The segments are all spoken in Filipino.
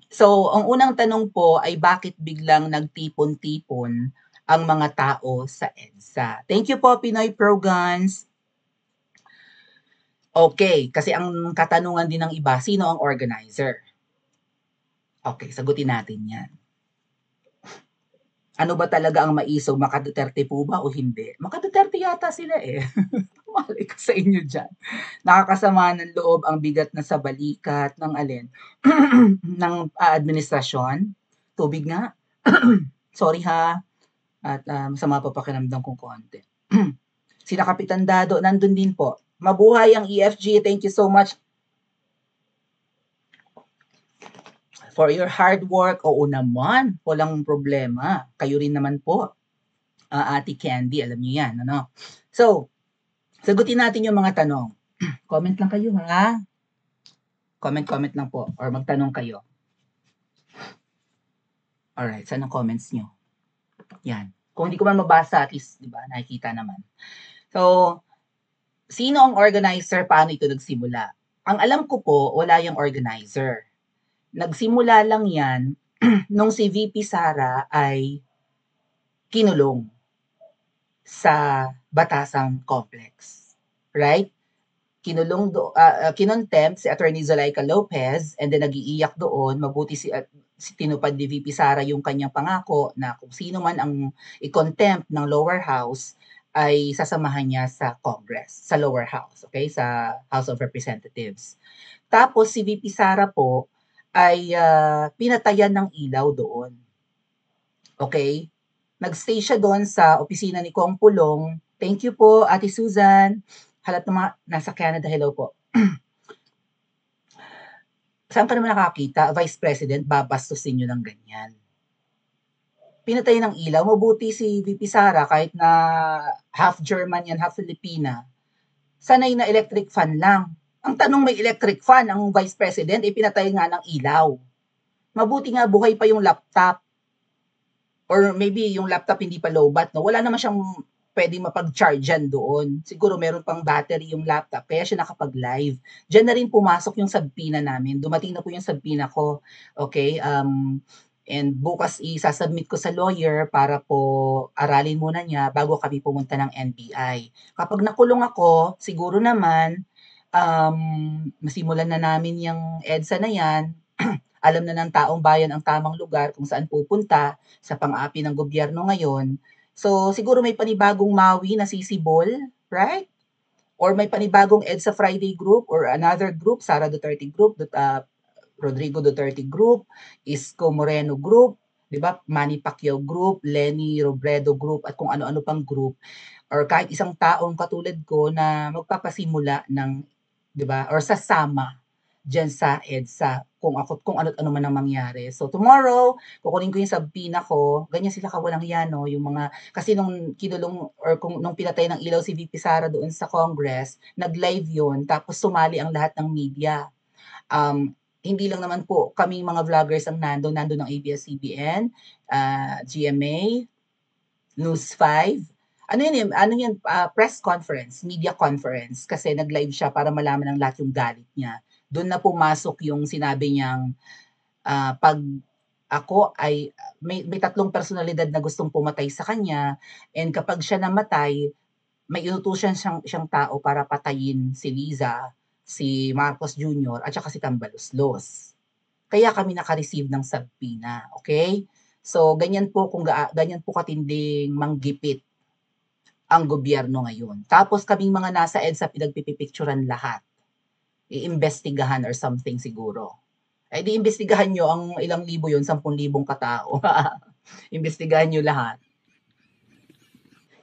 So, ang unang tanong po ay bakit biglang nagtipon-tipon ang mga tao sa EDSA? Thank you po, Pinoy Pro-Guns. Okay, kasi ang katanungan din ng iba, sino ang organizer? Okay, sagutin natin yan. Ano ba talaga ang maisog? Maka-Duterte po ba o hindi? Maka-Duterte yata sila eh. Malay ko sa inyo dyan. Nakakasama ng loob ang bigat na sa balikat ng alin? ng administrasyon. Tubig nga. Sorry ha. At masama pa pakiramdam kong konti. Sina Kapitan Dado, nandun din po. Mabuhay ang EFG. Thank you so much for your hard work. Oo naman, walang problema. Kayo rin naman po, Ate Candy, alam niyo yan. Ano? So, sagutin natin yung mga tanong. Comment lang kayo ha. Comment lang po or magtanong kayo. Alright, saan ang comments nyo? Yan. Kung hindi ko man mabasa, at least, di ba, nakikita naman. So, sino ang organizer? Paano ito nagsimula? Ang alam ko po, wala yung organizer. Nagsimula lang yan nung si VP Sara ay kinulong sa Batasang Complex. Right? Kinulong kinontempt si Attorney Zulaika Lopez and then nagiiyak doon. Mabuti si tinupad ni VP Sara yung kanyang pangako na kung sino man ang i-contempt ng lower house ay sasamahan niya sa Congress, sa lower house, okay? Sa House of Representatives. Tapos si VP Sara po ay pinatayan ng ilaw doon. Okay? Nagstay siya doon sa opisina ni Kong Pulong. Thank you po, Ate Susan. Halat ng mga nasa Canada, hello po. Saan ka naman nakakita, Vice President, babastusin nyo ng ganyan? Pinatay ng ilaw, mabuti si VP Sara, kahit na half German yan, half Filipina, sanay na electric fan lang. Ang tanong may electric fan, ang Vice President, pinatay nga ng ilaw. Mabuti nga buhay pa yung laptop. Or maybe yung laptop hindi pa lowbat, no? Wala naman siyang pwedeng mapag-chargean doon. Siguro meron pang battery yung laptop, kaya siya nakapag-live. Diyan na rin pumasok yung subpoena namin. Dumating na po yung subpoena ko. Okay? And bukas isasubmit ko sa lawyer para po aralin muna niya bago kami pumunta ng NBI. Kapag nakulong ako, siguro naman, masimulan na namin yung EDSA na yan. Alam na ng taong bayan ang tamang lugar kung saan pupunta sa pang-api ng gobyerno ngayon. So, siguro may panibagong Maui na sisibol, right? Or may panibagong EDSA Friday group or another group, Sara Duterte group, Rodrigo Duterte group, Isko Moreno group, di ba? Manny Pacquiao group, Lenny Robredo group, at kung ano-ano pang group. Or kahit isang taong katulad ko na magpapasimula ng, di ba? Or sasama dyan sa EDSA kung ano-ano man ang mangyari. So tomorrow, kukunin ko yung subpoena ko. Ganyan sila kawalang yan, no? Yung mga, kasi nung kinulong or nung pinatay ng ilaw si VP Sara doon sa Congress, nag-live yun, tapos sumali ang lahat ng media. Hindi lang naman po kaming mga vloggers ang nando ng ABS-CBN, GMA, News 5. Ano yun, press conference, media conference, kasi nag-live siya para malaman ng lahat yung galit niya. Doon na pumasok yung sinabi niyang pag ako ay may 3 personalidad na gustong pumatay sa kanya, and kapag siya namatay, may inutusan siyang tao para patayin si Liza, si Marcos Jr. at saka si Tambaloslos. Kaya kami naka-receive ng subpoena, okay? So ganyan po katinding manggipit ang gobyerno ngayon. Tapos kaming mga nasa EDSA pinagpipicturan lahat. Iimbestigahan or something siguro. Ay di imbestigahan nyo ang ilang libo yun, 10,000 katao. Imbestigahan nyo lahat.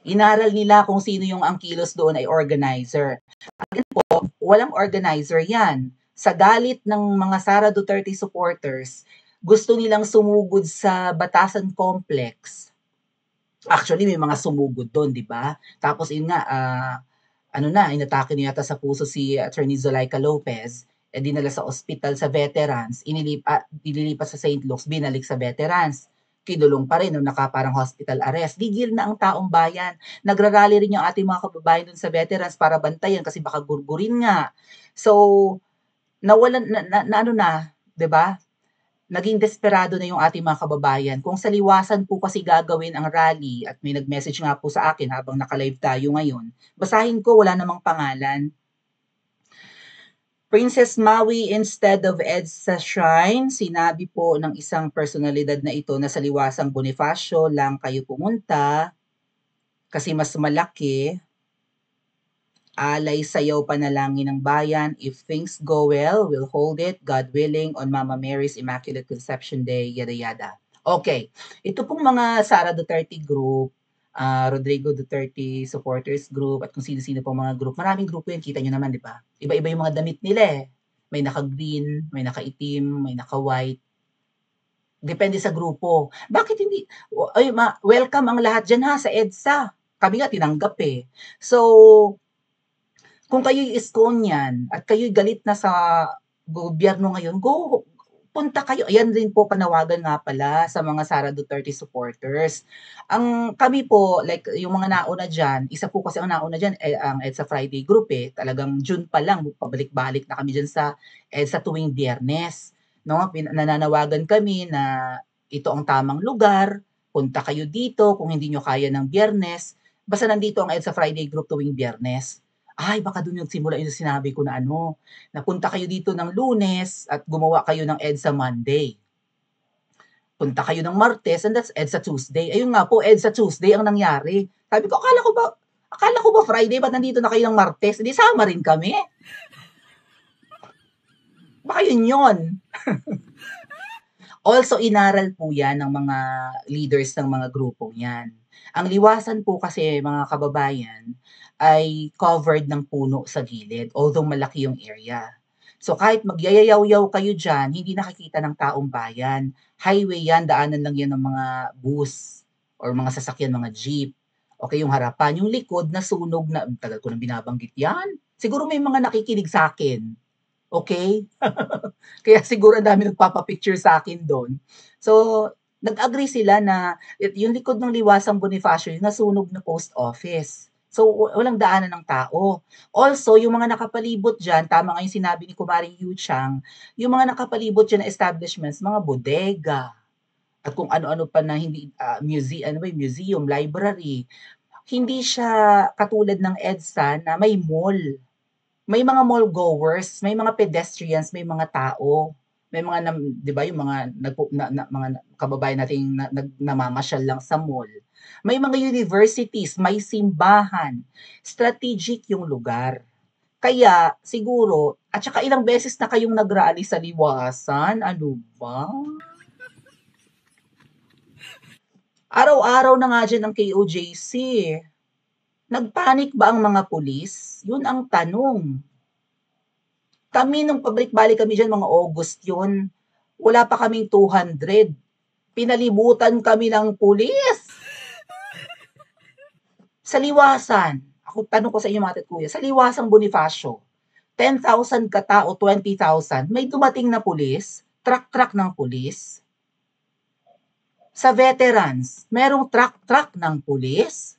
Inaral nila kung sino yung ang kilos doon ay organizer. Again po, walang organizer yan. Sa galit ng mga Sara Duterte supporters, gusto nilang sumugod sa Batasan Complex. Actually, may mga sumugod doon, di ba? Tapos yun nga, inatake niya yata sa puso si Attorney Zulaika Lopez, dinala sa ospital sa veterans, inilipat sa St. Luke's, binalik sa veterans. Kinulong pa rin nung nakaparang hospital arrest. Gigil na ang taong bayan. Nagrarally rin yung ating mga kababayan dun sa veterans para bantayan kasi baka gurgurin nga. So, nawalan, 'di ba? naging desperado na yung ating mga kababayan. Kung sa liwasan po kasi gagawin ang rally at may nag-message nga po sa akin habang naka-live tayo ngayon, basahin ko, wala namang pangalan. Princess Maui instead of EDSA Shrine, sinabi po ng isang personalidad na ito na sa liwasang Bonifacio lang kayo pumunta kasi mas malaki. Alay, sayaw, panalangin ng bayan. If things go well, we'll hold it, God willing, on Mama Mary's Immaculate Conception Day, yada yada. Okay, ito pong mga Sara Duterte group, Rodrigo Duterte supporters group, at kung sino-sino pong mga group. Maraming grupo yan, kita nyo naman, di ba? Iba-iba yung mga damit nila eh. May naka-green, may naka-itim, may naka-white. Depende sa grupo. Bakit hindi? Ay, welcome ang lahat dyan ha sa EDSA. Kami nga tinanggap eh. So, kung kayo'y iskon at kayo'y galit na sa gobyerno ngayon, punta kayo. Ayan rin po panawagan nga pala sa mga Sara Duterte supporters. Kami po, like yung mga nauna dyan, isa po kasi ang nauna dyan, ang EDSA Friday group eh. Talagang June pa lang, pabalik-balik na kami dyan sa EDSA tuwing Biyernes. No? Nananawagan kami na ito ang tamang lugar, punta kayo dito kung hindi nyo kaya ng Biyernes. Basta nandito ang EDSA Friday group tuwing Biyernes. Ay, baka doon yung simula yung sinabi ko na napunta kayo dito ng Lunes at gumawa kayo ng EDSA Monday. Punta kayo ng Martes and that's EDSA Tuesday. Ayun nga po, EDSA Tuesday ang nangyari. Sabi ko, akala ko ba Friday, ba't nandito na kayo ng Martes? Hindi, sama rin kami. Baka yun. Also, inaral po yan ng mga leaders ng mga grupong yan. Ang liwasan po kasi, mga kababayan, ay covered ng puno sa gilid, although malaki yung area. So kahit magyayayaw-yaw kayo dyan, hindi nakikita ng taong bayan. Highway yan, daanan lang yan ng mga bus or mga sasakyan, mga jeep. Okay, yung harapan. Yung likod, nasunog na, tagal ko nang binabanggit yan. Siguro may mga nakikinig sa akin. Okay? Kaya siguro ang dami nagpapapicture sa akin doon. So, nag-agree sila na yung likod ng liwasang Bonifacio, yung nasunog na post office. So, walang daanan ng tao. Also, yung mga nakapalibot dyan, tama nga yung sinabi ni Kumaring Yu Chang, yung mga nakapalibot dyan na establishments, mga bodega, at kung ano-ano pa na hindi, museum, library. Hindi siya katulad ng EDSA na may mall. May mga mall goers, may mga pedestrians, may mga tao. May mga 'di ba yung mga mga kababayan nating namamasyal lang sa mall. May mga universities, may simbahan. Strategic yung lugar. Kaya siguro at saka ilang beses na kayong nag-rally sa liwasan, ano ba? Araw-araw na nga diyan ang KOJC. Nagpanik ba ang mga pulis? Yun ang tanong. Kami nung pabalik-balik kami diyan mga August yun, wala pa kaming 200. Pinalibutan kami ng pulis. Sa liwasan, ako tanong ko sa inyo mga kuya, sa liwasang Bonifacio, 10,000 katao, 20,000, may dumating na pulis, truck ng pulis. Sa veterans, merong truck ng pulis.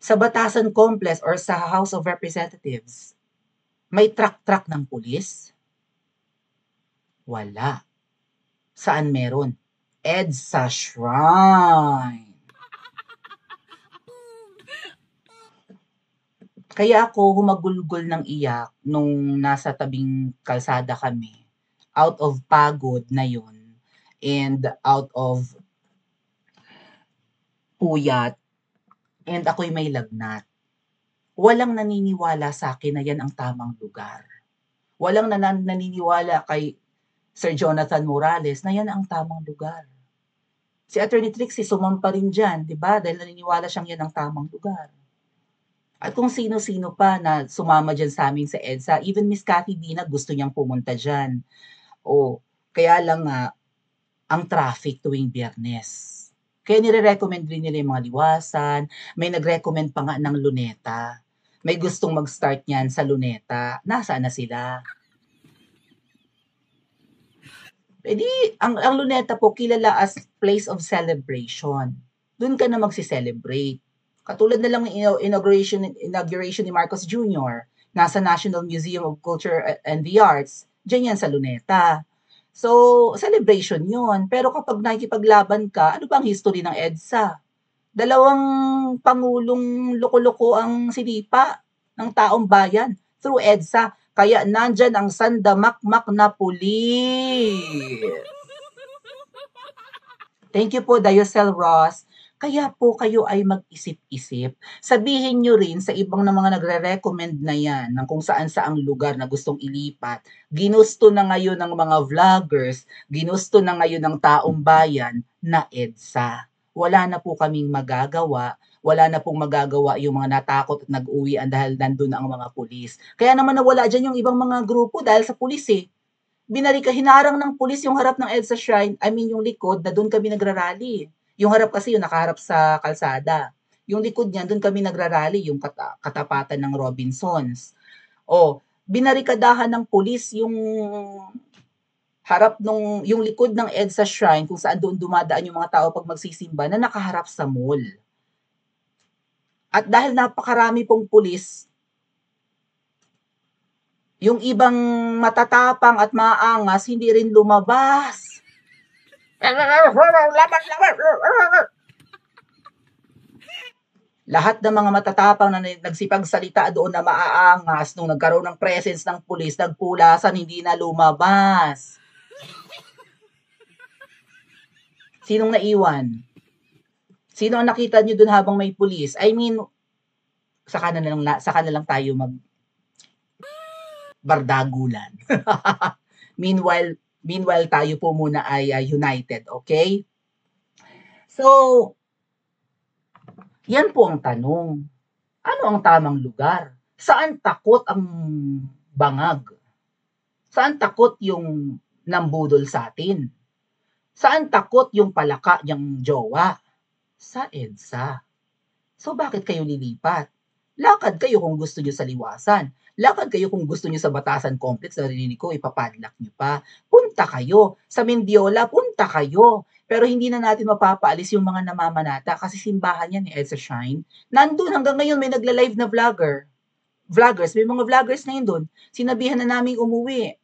Sa Batasan Complex or sa House of Representatives, may truck ng pulis? Wala. Saan meron? EDSA Shrine. Kaya ako humagulgol ng iyak nung nasa tabing kalsada kami. Out of pagod na yun and out of puyat and ako'y may lagnat. Walang naniniwala sa akin na yan ang tamang lugar. Walang naniniwala kay Sir Jonathan Morales na yan ang tamang lugar. Si Attorney Trixie sumampa rin dyan, di ba? Dahil naniniwala siyang yan ang tamang lugar. At kung sino-sino pa na sumama dyan sa amin sa EDSA, even Miss Cathy Binag gusto niyang pumunta dyan. Kaya lang nga, ang traffic tuwing Biyernes. Kaya nire-recommend rin nila yung mga liwasan. May nag-recommend pa nga ng Luneta. May gustong mag-start niyan sa Luneta. Nasaan na sila? Ang Luneta po kilala as place of celebration. Doon ka na magsi-celebrate. Katulad na lang ng inauguration ni Marcos Jr. Nasa National Museum of Culture and the Arts. Diyan yan sa Luneta. So, celebration yun. Pero kapag nakikipaglaban ka, ano bang history ng EDSA? Dalawang pangulong loko-loko ang sinipa ng taong bayan through EDSA. Kaya nandyan ang sandamakmak na pulis. Thank you po, Diocel Ross. Kaya po kayo ay mag-isip-isip. Sabihin nyo rin sa ibang na mga nagre-recommend na yan ng kung saan-saang lugar na gustong ilipat. Ginusto na ngayon ng mga vloggers, ginusto na ngayon ng taong bayan na EDSA. Wala na po kaming magagawa, wala na pong magagawa yung mga natakot at nag-uwian dahil nandun ang mga pulis. Kaya naman nawala dyan yung ibang mga grupo dahil sa pulis eh. Hinarang ng pulis yung harap ng EDSA Shrine, I mean yung likod, na doon kami nagrarally. Yung harap kasi yung nakaharap sa kalsada. Yung likod niyan, doon kami nagrarally, yung katapatan ng Robinsons. O, binarikadahan ng pulis yung yung likod ng EDSA Shrine kung saan doon dumadaan yung mga tao pag magsisimba na nakaharap sa mall. At dahil napakarami pong pulis, yung ibang matatapang at maangas, hindi rin lumabas. Lahat ng mga matatapang na nagsipagsalita doon na maaangas nung nagkaroon ng presence ng pulis, nagpulasan, hindi na lumabas. Sinong naiwan? Sino ang nakita nyo doon habang may pulis? I mean, saka na lang tayo bardagulan. meanwhile tayo po muna ay united, okay? So, yan po ang tanong. Ano ang tamang lugar? Saan takot ang bangag? Saan takot yung nambudol sa atin? Saan takot yung palaka niyang jowa? Sa EDSA. So bakit kayo lilipat? Lakad kayo kung gusto nyo sa liwasan. Lakad kayo kung gusto nyo sa Batasan Complex, narinig ko, ipapadlock nyo pa. Punta kayo. Sa Mendiola, punta kayo. Pero hindi na natin mapapaalis yung mga namamanata kasi simbahan yan ni EDSA Shrine. Nandun hanggang ngayon may nagla-live na vloggers, may mga vloggers na yun doon. Sinabihan na namin umuwi.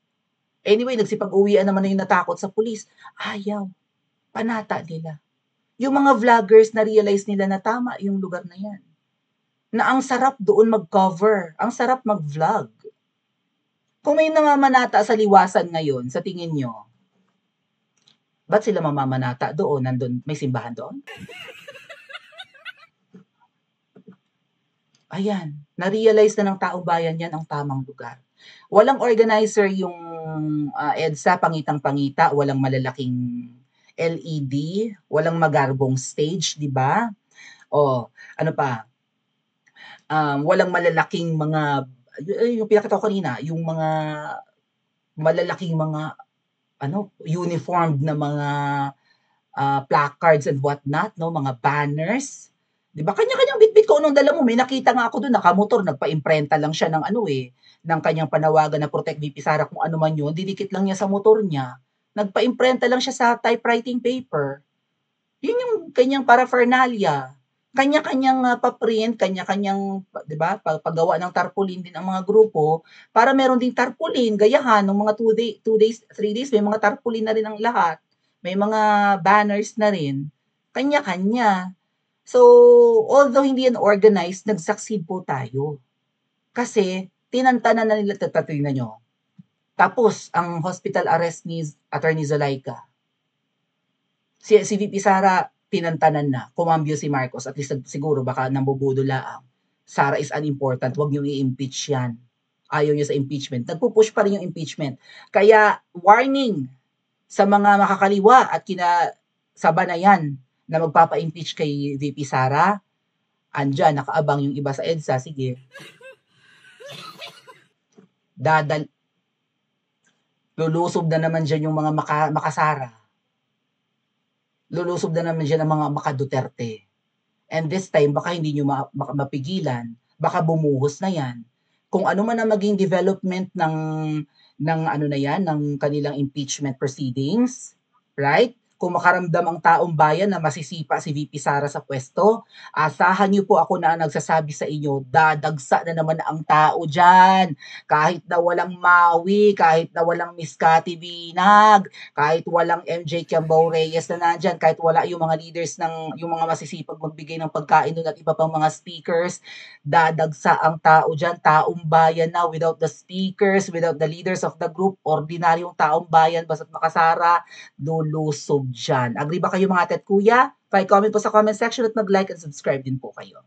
Anyway, nagsipag-uwian naman na yung natakot sa pulis. Ayaw. Panata nila. Yung mga vloggers na realize nila na tama yung lugar na yan. Na ang sarap doon mag-cover. Ang sarap mag-vlog. Kung may namamanata sa liwasan ngayon, sa tingin nyo, ba't sila mamamanata doon? Nandun, may simbahan doon? Ayan, na-realize na ng taong bayan yan ang tamang lugar. Walang organizer yung EDSA, pangitang-pangita, walang malalaking LED, walang magarbong stage, di ba? O, ano pa? Walang malalaking mga, yung pinakita ko kanina, yung mga malalaking mga, uniformed na mga placards and whatnot, no? Mga banners. Di ba? Kanya-kanyang bitbit ko nung dala mo. May nakita nga ako doon, nakamotor, nagpa-imprenta lang siya ng ng kanyang panawagan na Protect VP Sara kung ano man yun, didikit lang niya sa motor niya. Nagpa-imprenta lang siya sa typewriting paper. Yun yung kanyang paraphernalia. Kanya-kanyang pa-print, kanya-kanyang, 'di ba? Paggawa ng tarpaulin din ang mga grupo para meron ding tarpaulin, gayahan ng mga 2 days, 3 days, may mga tarpaulin na rin ang lahat. May mga banners na rin. Kanya-kanya. So, although hindi yan organized, nag-succeed po tayo. Kasi, tinantanan na nila, tatingnan nyo. Tapos, ang hospital arrest ni Attorney Zulaika. Si VP Sara, tinantanan na. Kumambyo si Marcos. At least, siguro, baka nambubudo laang. Sara is unimportant. Huwag niyong i-impeach yan. Ayaw niya sa impeachment. Nagpupush pa rin yung impeachment. Kaya, warning sa mga makakaliwa at sabanayan na magpapa-impeach kay VP Sara, andyan, nakaabang yung iba sa EDSA, sige. Lulusob na naman dyan yung mga makasara. Lulusob na naman dyan ang mga maka-Duterte. And this time, baka hindi nyo mapigilan, baka bumuhos na yan. Kung ano man ang maging development ng kanilang impeachment proceedings, right? kung makaramdam ang taong bayan na masisipa si VP Sara sa pwesto, asahan niyo po ako na ang nagsasabi sa inyo, dadagsa na naman ang tao diyan. Kahit na walang Maui, kahit na walang Miss Cathy Binag, kahit walang MJ Kiambao Reyes na nandiyan, kahit wala yung mga leaders ng yung mga masisipag magbigay ng pagkain doon at iba pang mga speakers, dadagsa ang tao diyan, taong bayan na without the speakers, without the leaders of the group, ordinaryong taong bayan basta't makasara, lulusob diyan. Agree ba kayo mga ate at kuya? Pa-comment po sa comment section at mag-like and subscribe din po kayo.